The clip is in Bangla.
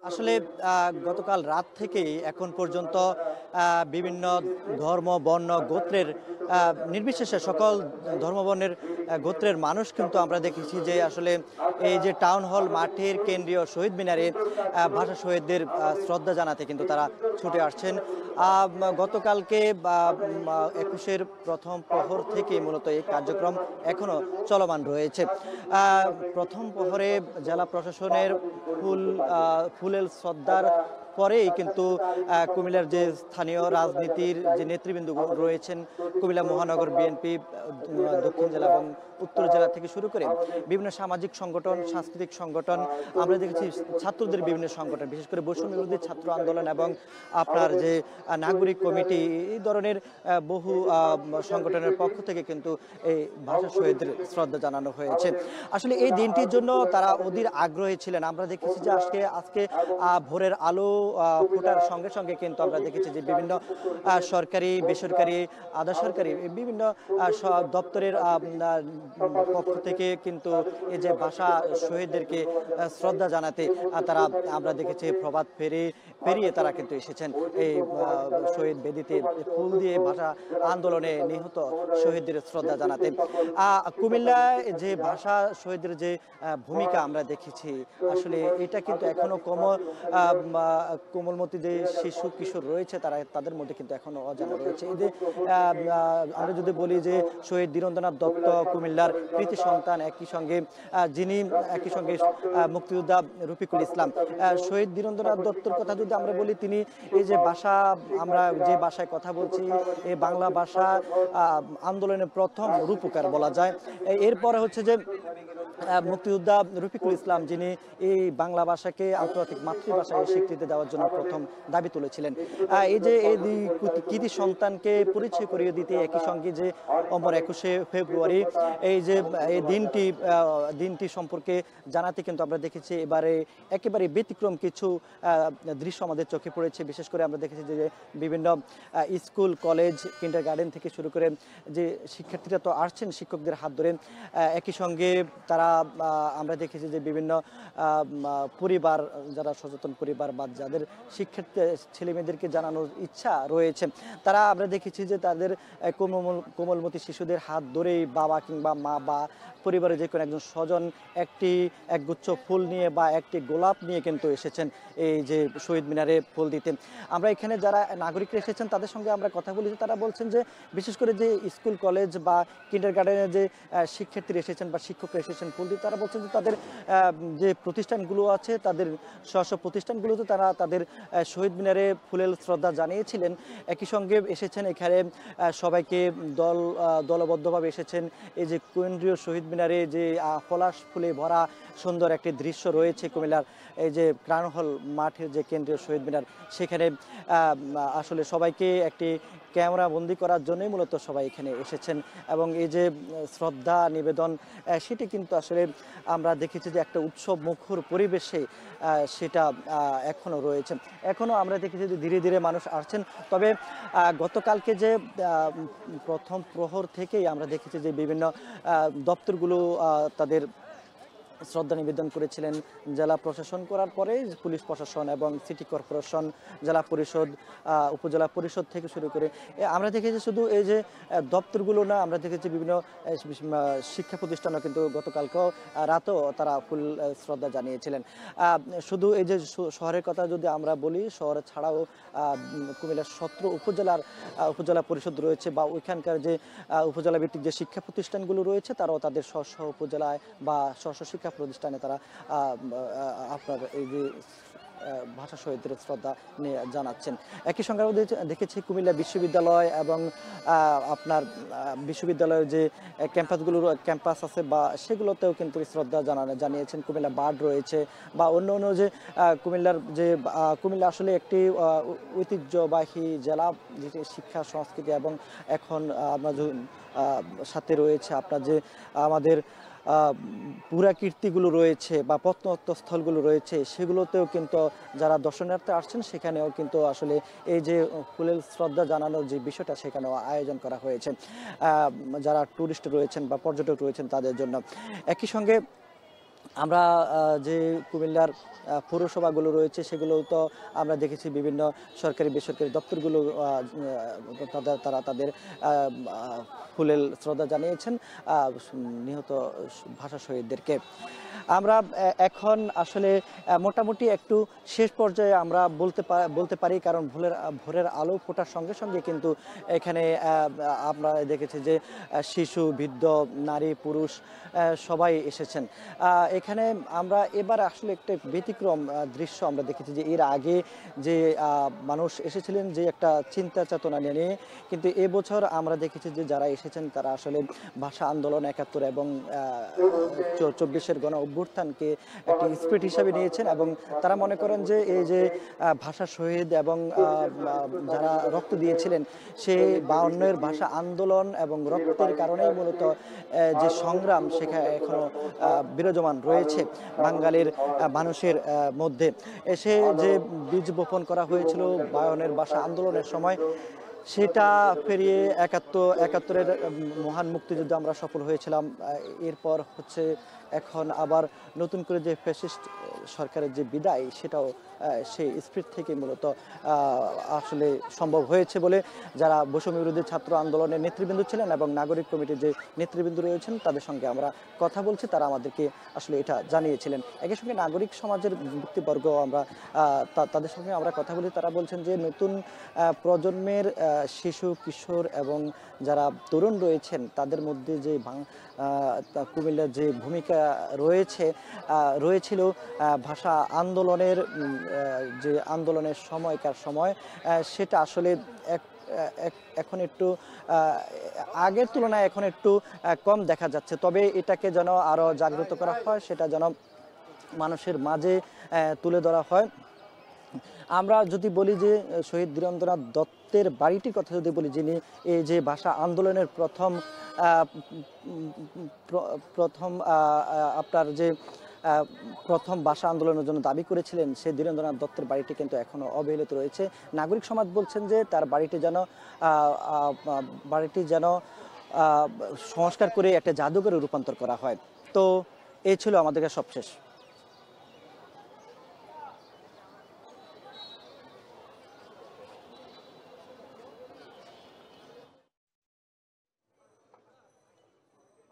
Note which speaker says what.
Speaker 1: আসলে গতকাল রাত থেকেই এখন পর্যন্ত বিভিন্ন ধর্ম, বর্ণ, গোত্রের নির্বিশেষে সকল ধর্ম, বর্ণের গোত্রের মানুষ কিন্তু আমরা দেখেছি যে আসলে এই যে টাউন হল মাঠের কেন্দ্রীয় শহীদ মিনারে ভাষা শহীদদের শ্রদ্ধা জানাতে কিন্তু তারা ছুটে আসছেন। গতকালকে ২১-এর প্রথম প্রহর থেকে মূলত এই কার্যক্রম এখনো চলমান রয়েছে। প্রথম প্রহরে জেলা প্রশাসনের ফুলেল শ্রদ্ধার পরেই কিন্তু কুমিল্লার যে স্থানীয় রাজনীতির যে নেতৃবৃন্দ রয়েছেন, কুমিল্লা মহানগর বিএনপি দক্ষিণ জেলা এবং উত্তর জেলা থেকে শুরু করে বিভিন্ন সামাজিক সংগঠন, সাংস্কৃতিক সংগঠন, আমরা দেখেছি ছাত্রদের বিভিন্ন সংগঠন, বিশেষ করে বৈষম্য বিরোধী ছাত্র আন্দোলন এবং আপনার যে নাগরিক কমিটি, এই ধরনের বহু সংগঠনের পক্ষ থেকে কিন্তু এই ভাষা শহীদদের শ্রদ্ধা জানানো হয়েছে। আসলে এই দিনটির জন্য তারা অধীর আগ্রহী ছিলেন। আমরা দেখেছি যে আজকে ভোরের আলো ফোটার সঙ্গে সঙ্গে কিন্তু আমরা দেখেছি যে বিভিন্ন সরকারি, বেসরকারি, আধা সরকারি বিভিন্ন দপ্তরের পক্ষ থেকে কিন্তু এই যে ভাষা শহীদদেরকে শ্রদ্ধা জানাতে তারা আমরা দেখেছি প্রভাত পেরিয়ে তারা কিন্তু এসেছেন এই শহীদ বেদিতে ফুল দিয়ে ভাষা আন্দোলনে নিহত শহীদদের শ্রদ্ধা জানাতে। কুমিল্লায় যে ভাষা শহীদদের যে ভূমিকা আমরা দেখেছি, আসলে এটা কিন্তু এখনো কোমলমতি যে শিশু কিশোর রয়েছে তাদের মধ্যে কিন্তু এখনো অজানা রয়েছে। এই যে আমরা যদি বলি যে শহীদ ধীরেন্দ্রনাথ দত্ত কুমিল্লার কৃতি সন্তান, একই সঙ্গে মুক্তিযোদ্ধা রফিকুল ইসলাম। শহীদ ধীরেন্দ্রনাথ দত্তর কথা যদি আমরা বলি, তিনি এই যে আমরা যে ভাষায় কথা বলছি, এই বাংলা ভাষা আন্দোলনের প্রথম রূপকার বলা যায়। এরপরে হচ্ছে যে মুক্তিযোদ্ধা রফিকুল ইসলাম, যিনি এই বাংলা ভাষাকে আন্তর্জাতিক মাতৃভাষায় স্বীকৃতি দেওয়ার জন্য প্রথম দাবি তুলেছিলেন। এই যে এই কৃতি সন্তানকে পরিচয় করিয়ে দিতে একই সঙ্গে যে অমর ২১শে ফেব্রুয়ারি এই যে এই দিনটি সম্পর্কে জানাতে কিন্তু আমরা দেখেছি এবারে একেবারে ব্যতিক্রম কিছু দৃশ্য আমাদের চোখে পড়েছে। বিশেষ করে আমরা দেখেছি যে বিভিন্ন স্কুল, কলেজ, কিন্ডারগার্টেন থেকে শুরু করে যে শিক্ষার্থীরা তো আসছেন শিক্ষকদের হাত ধরে, একই সঙ্গে তারা আমরা দেখেছি যে বিভিন্ন পরিবার, যারা সচেতন পরিবার বা যাদের শিক্ষার্থী ছেলেমেয়েদেরকে জানানোর ইচ্ছা রয়েছে, তারা আমরা দেখেছি যে তাদের কোমলমতি শিশুদের হাত ধরেই বাবা কিংবা মা বা পরিবারের যে কোনো একজন স্বজন একগুচ্ছ ফুল নিয়ে বা একটি গোলাপ নিয়ে কিন্তু এসেছেন এই যে শহীদ মিনারে ফুল দিতে। আমরা এখানে যারা নাগরিকরা এসেছেন তাদের সঙ্গে আমরা কথা বলি, তারা বলছেন যে বিশেষ করে যে স্কুল, কলেজ বা কিন্ডারগার্টেনের যে শিক্ষার্থীরা এসেছেন বা শিক্ষকরা এসেছেন ফুল দিতে, তারা বলছেন যে তাদের যে প্রতিষ্ঠানগুলো আছে, তাদের স্ব প্রতিষ্ঠানগুলোতে তারা তাদের শহীদ মিনারে ফুলের শ্রদ্ধা জানিয়েছিলেন। একই সঙ্গে এসেছেন এখানে সবাইকে দলবদ্ধভাবে এসেছেন। এই যে কেন্দ্রীয় শহীদ মিনারে যে পলাশ ফুলে ভরা সুন্দর একটি দৃশ্য রয়েছে কুমিল্লার এই যে টাউন হল মাঠের যে কেন্দ্রীয় শহীদ মিনার, সেখানে আসলে সবাইকে একটি ক্যামেরা বন্দি করার জন্যই মূলত সবাই এখানে এসেছেন এবং এই যে শ্রদ্ধা নিবেদন সেটি কিন্তু আসলে আমরা দেখেছি যে একটা উৎসব মুখর পরিবেশে সেটা এখনো রয়েছে। এখনো আমরা দেখেছি যে ধীরে ধীরে মানুষ আসছেন। তবে গতকালকে যে প্রথম প্রহর থেকেই আমরা দেখেছি যে বিভিন্ন দপ্তরগুলো তাদের শ্রদ্ধা নিবেদন করেছিলেন। জেলা প্রশাসন করার পরে পুলিশ প্রশাসন এবং সিটি কর্পোরেশন, জেলা পরিষদ, উপজেলা পরিষদ থেকে শুরু করে আমরা দেখেছি শুধু এই যে দপ্তরগুলো না, আমরা দেখেছি বিভিন্ন শিক্ষা প্রতিষ্ঠানও কিন্তু গতকালকেও রাতেও তারা ফুল শ্রদ্ধা জানিয়েছিলেন। শুধু এই যে শহরের কথা যদি আমরা বলি, শহর ছাড়াও কুমিল্লার ১৭ উপজেলা পরিষদ রয়েছে বা ওইখানকার যে উপজেলা ভিত্তিক যে শিক্ষা প্রতিষ্ঠানগুলো রয়েছে, তারাও তাদের স্ব উপজেলায় বা শিক্ষা প্রতিষ্ঠানে তারা আপনার এই যে ভাষা শহীদদের শ্রদ্ধা নিয়ে জানাচ্ছেন। একই সঙ্গে দেখেছি কুমিল্লা বিশ্ববিদ্যালয় এবং আপনার বিশ্ববিদ্যালয়ের যে ক্যাম্পাস আছে বা সেগুলোতেও কিন্তু শ্রদ্ধা জানিয়েছেন। কুমিল্লা বার্ড রয়েছে বা অন্য যে কুমিল্লা আসলে একটি ঐতিহ্যবাহী জেলা, যেটি শিক্ষা, সংস্কৃতি এবং এখন আমরা সাথে রয়েছে আপনার যে আমাদের পুরাকীর্তিগুলো রয়েছে বা প্রত্নস্থলগুলো রয়েছে, সেগুলোতেও কিন্তু যারা দর্শনার্থী আসছেন সেখানেও কিন্তু আসলে এই যে ফুলের শ্রদ্ধা জানানোর যে বিষয়টা সেখানেও আয়োজন করা হয়েছে যারা টুরিস্ট রয়েছেন বা পর্যটক রয়েছেন তাদের জন্য। একই সঙ্গে আমরা যে কুমিল্লার পৌরসভাগুলো রয়েছে সেগুলো তো আমরা দেখেছি বিভিন্ন সরকারি বেসরকারি দপ্তরগুলো তারা তাদের ফুলেল শ্রদ্ধা জানিয়েছেন নিহত ভাষা শহীদদেরকে। আমরা এখন আসলে মোটামুটি একটু শেষ পর্যায়ে আমরা বলতে পারি, কারণ ভোরের আলো ফোটার সঙ্গে সঙ্গে কিন্তু এখানে আমরা দেখেছি যে শিশু, বৃদ্ধ, নারী, পুরুষ সবাই এসেছেন এখানে। আমরা এবার আসলে একটা ব্যতিক্রম দৃশ্য আমরা দেখেছি যে এর আগে যে মানুষ এসেছিলেন যে একটা চিন্তা চেতনা নিয়ে, কিন্তু এবছর আমরা দেখেছি যে যারা এসেছেন তারা আসলে ভাষা আন্দোলন ৭১ এবং ২৪-এর গণ অভ্যুত্থানকে একটি স্পিরিট হিসাবে নিয়েছেন এবং তারা মনে করেন যে এই যে ভাষা শহীদ এবং যারা রক্ত দিয়েছিলেন সেই ৫২-এর ভাষা আন্দোলন এবং রক্তের কারণেই মূলত যে সংগ্রাম সেখানে এখনো বিরাজমান রয়েছে বাঙালির মানুষের মধ্যে। এসে যে বীজ বপন করা হয়েছিল ৫২-এর ভাষা আন্দোলনের সময়, সেটা পেরিয়ে ৭১-এর মহান মুক্তিযুদ্ধ আমরা সফল হয়েছিলাম। এরপর হচ্ছে এখন আবার নতুন করে যে ফ্যাসিস্ট সরকারের যে বিদায়, সেটাও সেই স্পিরিট থেকে মূলত আসলে সম্ভব হয়েছে বলে যারা বৈষম্য বিরোধী ছাত্র আন্দোলনের নেতৃবৃন্দ ছিলেন এবং নাগরিক কমিটির যে নেতৃবৃন্দ রয়েছেন তাদের সঙ্গে আমরা কথা বলছি, তারা আমাদেরকে আসলে এটা জানিয়েছিলেন। একই সঙ্গে নাগরিক সমাজের ব্যক্তিবর্গ আমরা তাদের সঙ্গে আমরা কথা বলি, তারা বলছেন যে নতুন প্রজন্মের শিশু, কিশোর এবং যারা তরুণ রয়েছেন তাদের মধ্যে যে কুমিল্লার যে ভূমিকা রয়েছিল ভাষা আন্দোলনের যে আন্দোলনের সময়কার সময়, সেটা আসলে এখন একটু আগের তুলনায় এখন একটু কম দেখা যাচ্ছে। তবে এটাকে যেন আরও জাগ্রত করা হয়, সেটা যেন মানুষের মাঝে তুলে ধরা হয়। আমরা যদি বলি যে শহীদ বীরেন্দ্রনাথ দত্তের বাড়িটির কথা যদি বলি, যিনি এই যে ভাষা আন্দোলনের আপনার যে প্রথম ভাষা আন্দোলনের জন্য দাবি করেছিলেন, সেই ধীরেন্দ্রনাথ দত্তের বাড়িটি কিন্তু এখনো অবহেলিত রয়েছে। নাগরিক সমাজ বলছেন যে তার বাড়িটি যেন সংস্কার করে একটা জাদুঘরে রূপান্তর করা হয়। তো এই ছিল আমাদের সবশেষ।